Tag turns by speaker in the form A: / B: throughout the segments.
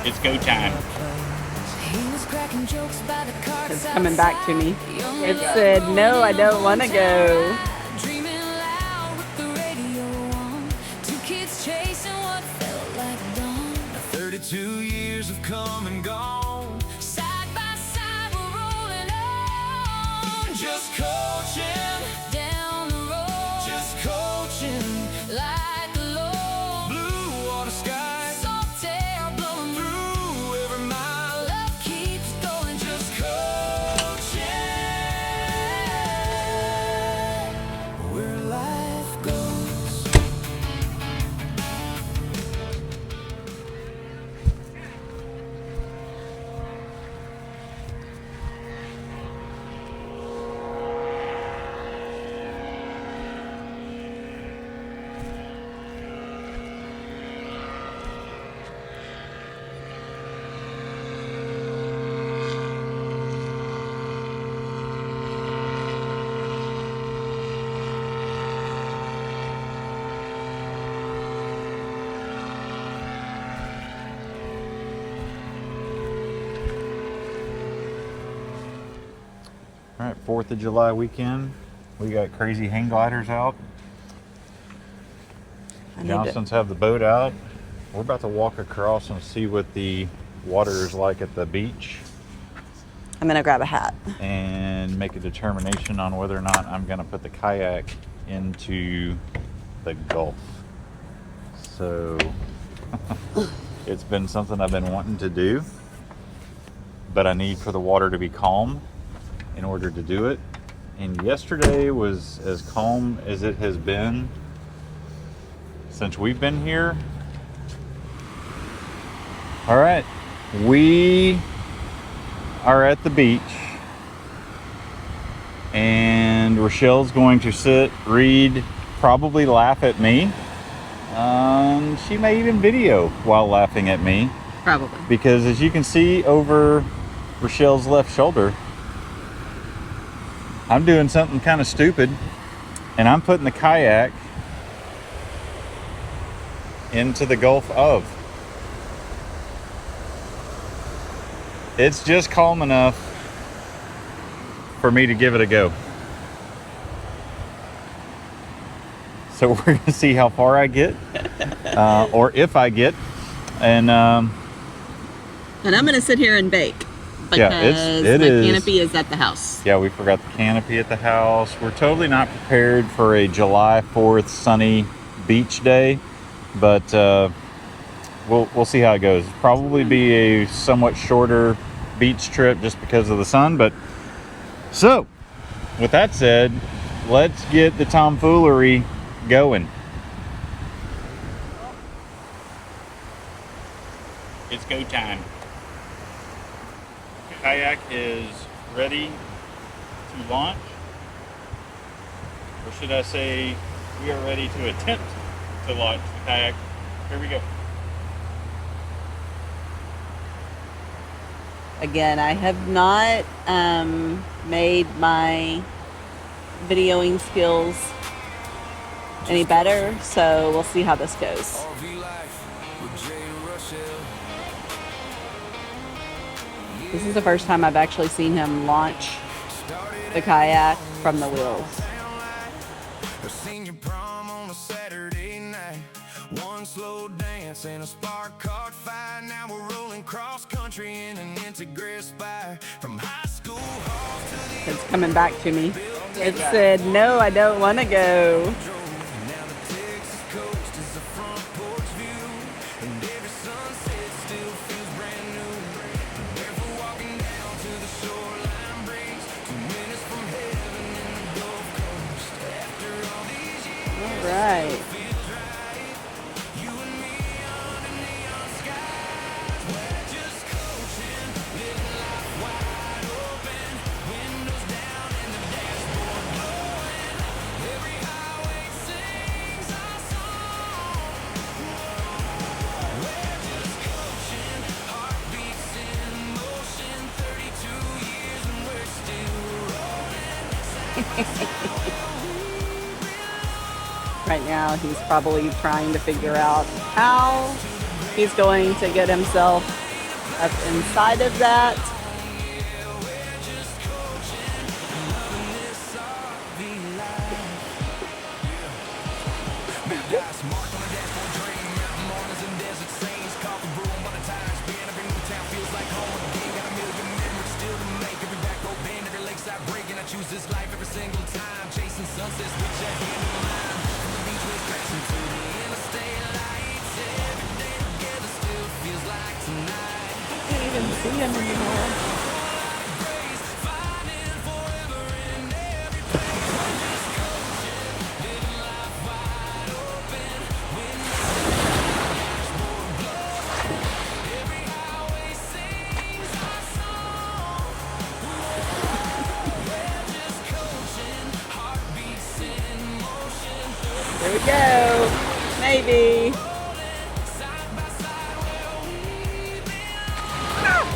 A: It's go time.
B: It's coming back to me. It said, no, I don't want to go.
C: 32 years have come and gone. Side by side, we're rolling on. Just coaching down the road. Just coaching like a low blue water sky. Soft air blowing through every mile. Love keeps going. Just coaching where life goes.
A: All right, 4th of July weekend. We got crazy hang gliders out. Johnston's have the boat out. We're about to walk across and see what the water is like at the beach
B: I'm going to grab a hat.
A: and make a determination on whether or not I'm going to put the kayak into the Gulf. So it's been something I've been wanting to do, but I need for the water to be calm in order to do it. And yesterday was as calm as it has been since we've been here. All right, we are at the beach and Rachelle's going to sit, read, probably laugh at me. She may even video while laughing at me.
B: Probably.
A: Because as you can see over Rachelle's left shoulder, I'm doing something kind of stupid, and I'm putting the kayak into the Gulf of. It's just calm enough for me to give it a go. So we're going to see how far I get, or if I get, and
B: I'm going to sit here and bake. Because
A: it
B: my
A: is.
B: canopy is at the house.
A: Yeah, we forgot the canopy at the house. We're totally not prepared for a July 4th sunny beach day, but we'll see how it goes. Probably be a somewhat shorter beach trip just because of the sun. But so, with that said, let's get the tomfoolery going. It's go time. Kayak is ready to launch, or should I say we are ready to attempt to launch the kayak. Here we go.
B: Again, I have not made my videoing skills any better, so we'll see how this goes.
C: RV life with Jay Rachelle.
B: This is the first time I've actually seen him launch the kayak from the wheels.
C: A senior prom on a Saturday night. One slow dance and a spark caught fire. Now we're rolling cross country in an Integral Spire. From high school halls to the
B: It's coming back to me. It said, no, I don't want to go.
C: now the Texas coast is a front porch view. And every sunset still feels brand new. Barefoot walking down to the shoreline breeze. 2 minutes from heaven in the Gulf Coast. After all these years,
B: All right.
C: feels right. You and me under neon skies. We're just coaching, living life wide open. Windows down and the dashboard blowing. Every highway sings our song. We're just coaching, heartbeats in motion. 32 years and we're still
B: Right now, he's probably trying to figure out how he's going to get himself up inside of that.
C: Choose this life every single time, chasing sunsets with your hand in mine. From the beach waves crashing to the interstate lights. Every day together still feels like tonight.
B: I can't even see him anymore.
C: Grace, finding forever in every place. We're just coaching, living life wide open. Dashboard glow. Every highway sings our song. We're just coaching, heartbeats in motion.
B: There we go. Maybe.
C: Side by side where we belong.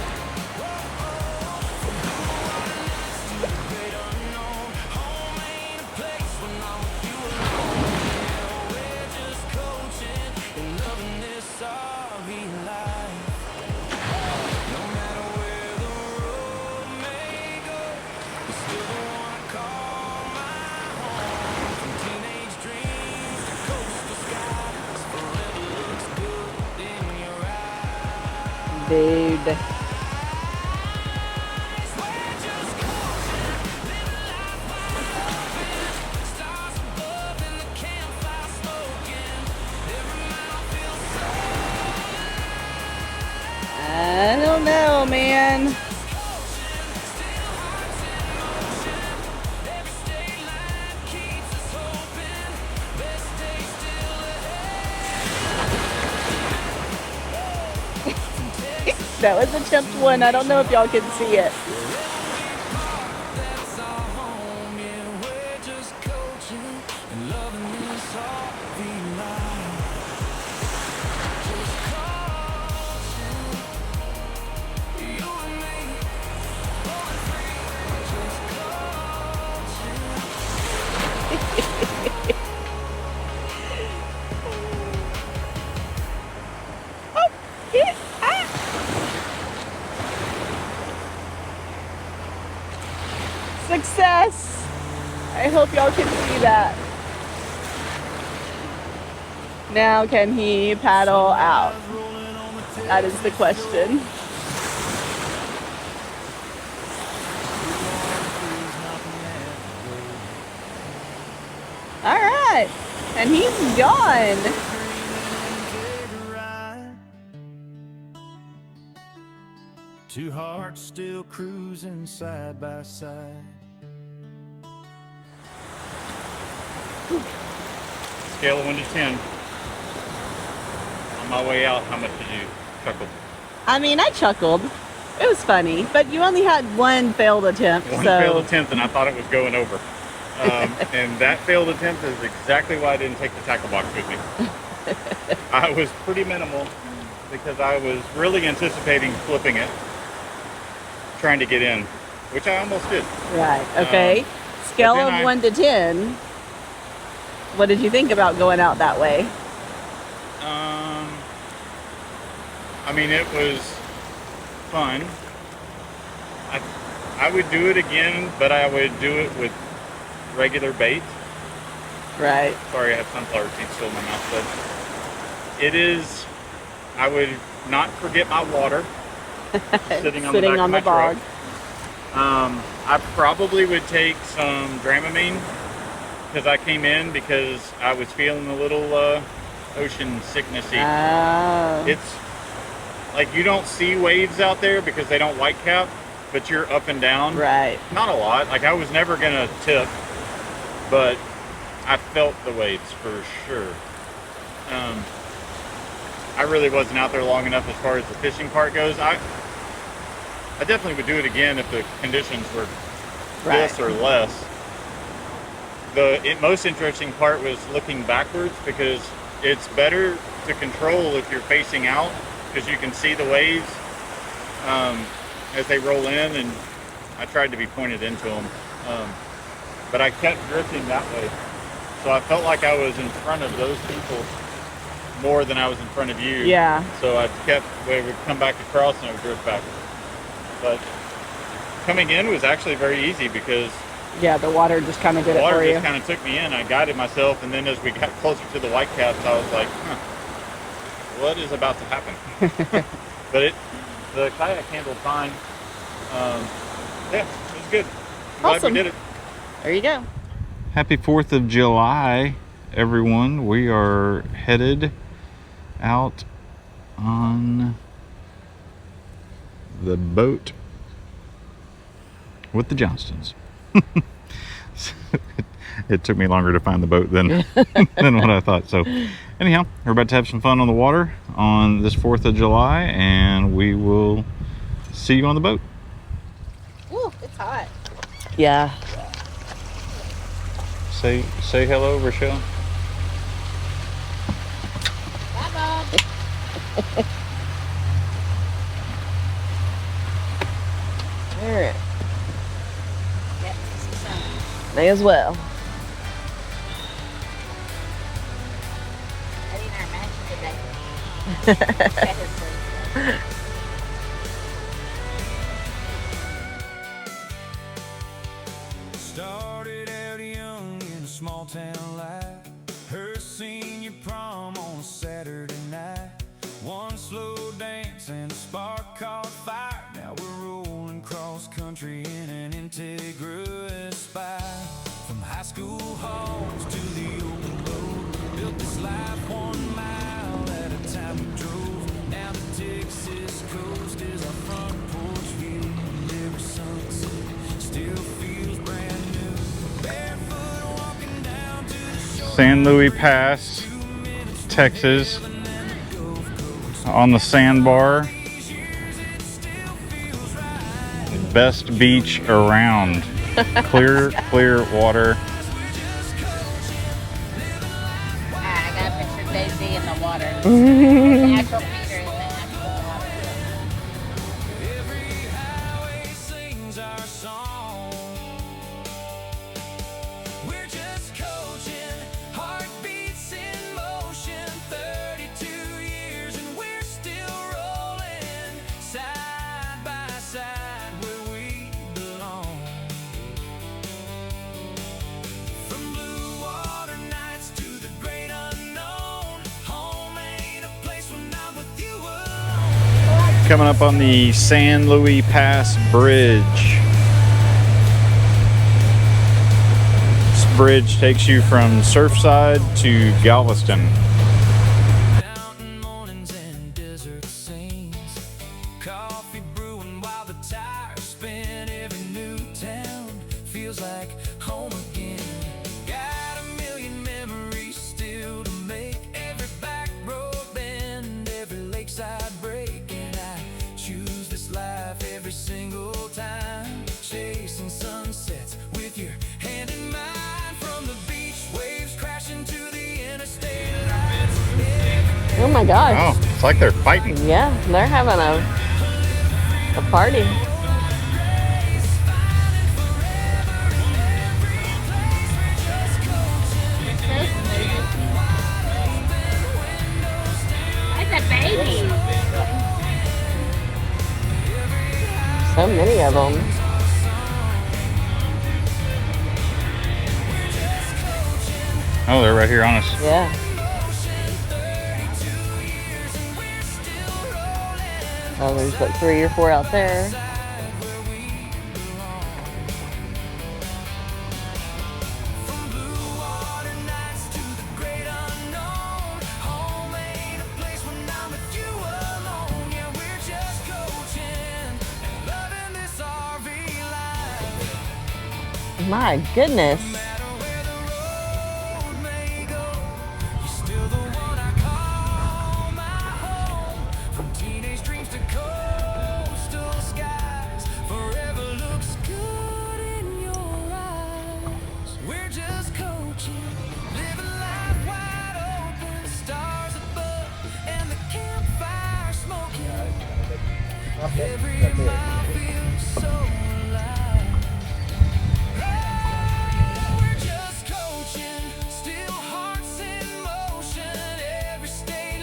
C: Great unknown, home ain't a place when I'm with you alone. Yeah, we're just coaching and loving this RV life. No matter where the road may go, you're still the one I call my home. From teenage dreams to coastal skies, forever looks good in your eyes.
B: Dude.
C: We're just coaching, living life wide open. Stars above and the campfire smoking. Every mile feels so
B: I don't know, man.
C: still hearts in motion. Every state line keeps us hoping. Best days still ahead.
B: That was attempt one. I don't know if y'all can see it.
C: That's our home, yeah. We're just coaching and loving this RV life. Just coaching, you and me, rolling free. Just coaching.
B: Oh, yeah. Ah. Success. I hope y'all can see that. Now, can he paddle out? That is the question. All right. And he's gone.
C: Two hearts still cruising side by side.
A: Scale of 1 to 10. On my way out, how much did you chuckle?
B: I mean, I chuckled. It was funny, but you only had one failed attempt,
A: One
B: so
A: failed attempt, and I thought it was going over. And that failed attempt is exactly why I didn't take the tackle box with me. I was pretty minimal because I was really anticipating flipping it, trying to get in, which I almost did.
B: right. Okay. Scale
A: then
B: of
A: I-
B: 1 to 10. What did you think about going out that way?
A: I mean, it was fun. I would do it again, but I would do it with regular bait.
B: Right.
A: Sorry, I have sunflower seeds still in my mouth, but it is. I would not forget my water sitting on the back of my
B: bog.
A: truck. I probably would take some Dramamine because I came in because I was feeling a little ocean sicknessy.
B: Oh.
A: It's like you don't see waves out there because they don't white cap, but you're up and down.
B: right.
A: Not a lot. Like I was never gonna tip, but I felt the waves for sure. I really wasn't out there long enough as far as the fishing part goes. I definitely would do it again if the conditions were
B: Right.
A: this or less. The most interesting part was looking backwards because it's better to control if you're facing out because you can see the waves as they roll in, and I tried to be pointed into them, but I kept drifting that way, so I felt like I was in front of those people more than I was in front of you.
B: Yeah.
A: So we would come back across and it would drift back. But coming in was actually very easy because
B: Yeah, the water just kind of did
A: the
B: it
A: water
B: for you.
A: just kind of took me in. I guided myself, and then as we got closer to the whitecaps, I was like, what is about to happen? But the kayak handled fine. Yeah, it was good. Glad
B: Awesome.
A: we did it.
B: There you go.
A: Happy 4th of July, everyone. We are headed out on the boat with the Johnstons. It took me longer to find the boat than what I thought. So anyhow, we're about to have some fun on the water on this 4th of July, and we will see you on the boat.
B: Ooh, it's hot. Yeah.
A: Say hello, Rachelle.
B: Bye, Bob. All right. May as well.
C: Started out young in a small town life. Her senior prom on a Saturday night. One slow dance and a spark caught fire. Now we're rolling cross country in an Integra Spy. From high school halls to the open road, built this life 1 mile at a time we drove. Now the Texas coast is our front porch view, and every sunset still feels brand new. Barefoot walking down to the shore.
A: San Luis Pass, Texas, on the sandbar. Best beach around. Clear water.
D: I got a picture of Daisy in the water. The actual Peter in the actual water.
C: Every highway sings our song. We're just coaching, heartbeats in motion. 32 years and we're still rolling, side by side where we belong. From blue water nights to the great unknown, home ain't a place when I'm with you alone.
A: Coming up on the San Luis Pass Bridge. This bridge takes you from Surfside to Galveston.
C: Mountain mornings and desert scenes, coffee brewing while the tires spin. Every new town feels like home again. Got a million memories still to make. Every back road bend, every lakeside break, and I choose this life every single time. Chasing sunsets with your hand in mine. From the beach waves crashing to the interstate lights.
B: Oh my gosh.
A: Oh, it's like they're fighting.
B: Yeah, they're having a party.
D: That's a baby.
B: So many of them.
A: Oh, they're right here on us.
B: Yeah. Oh, there's like 3 or 4 out there. My goodness.
C: We're just coaching, living life wide open, stars above, and the campfire smoking. Every mile feels so alive. Oh, we're just coaching, still hearts in motion. Every state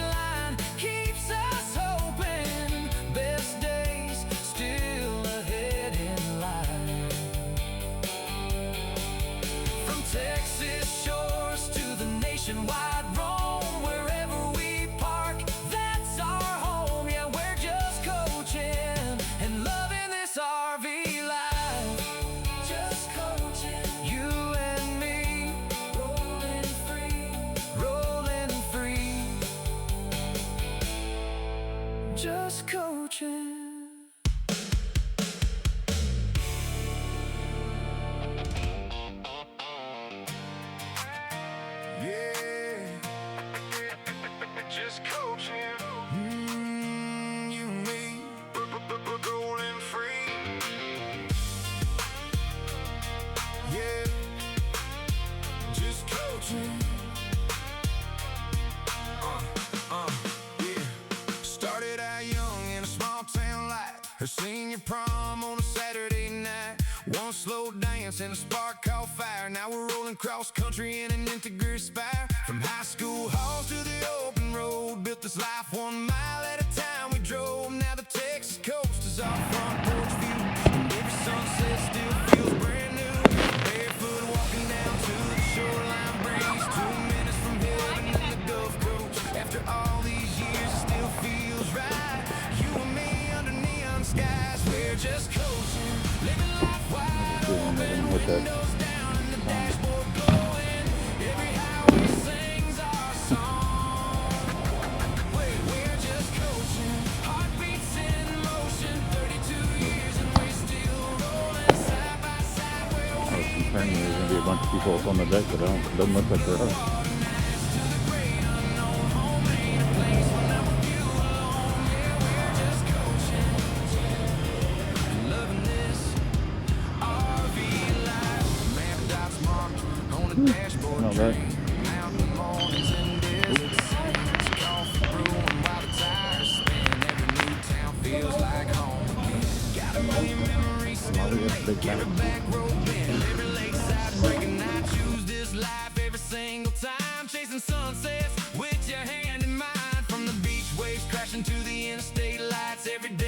C: just coaching. Yeah, just coaching. You and me, rolling free. Yeah, just coaching. Yeah. Started out young in a small town life. Her senior prom on a Saturday night. One slow dance and a spark caught fire. Now we're rolling cross country in an Integer Spire. From high school halls to the open road, built this life 1 mile at a time we drove. Now the Texas coast is our front porch view, and every sunset still feels brand new. Barefoot walking down to the shoreline breeze, 2 minutes from heaven in the Gulf Coast. After all these years it still feels right. You and me under neon skies, we're just coaching, living life wide open, windows down and the dashboard glowing. Every highway sings our song. We're just coaching, heartbeats in motion, 32 years and we're still rolling side by side. Where
A: I was concerned there's gonna be a bunch of people up on the deck that don't look like they're us.
C: to the great unknown home ain't a place when I'm with you alone. Yeah, we're just coaching, loving this RV life. Map dots marked on the dashboard.
A: No, that
C: Mountain mornings and desert sands, coffee brewing while the tires spin. Every new town feels like home again. Got a million memories still to make. Every back road bend, every lakeside break, and I choose this life every single time. Chasing sunsets with your hand in mine, from the beach waves crashing to the interstate lights every day.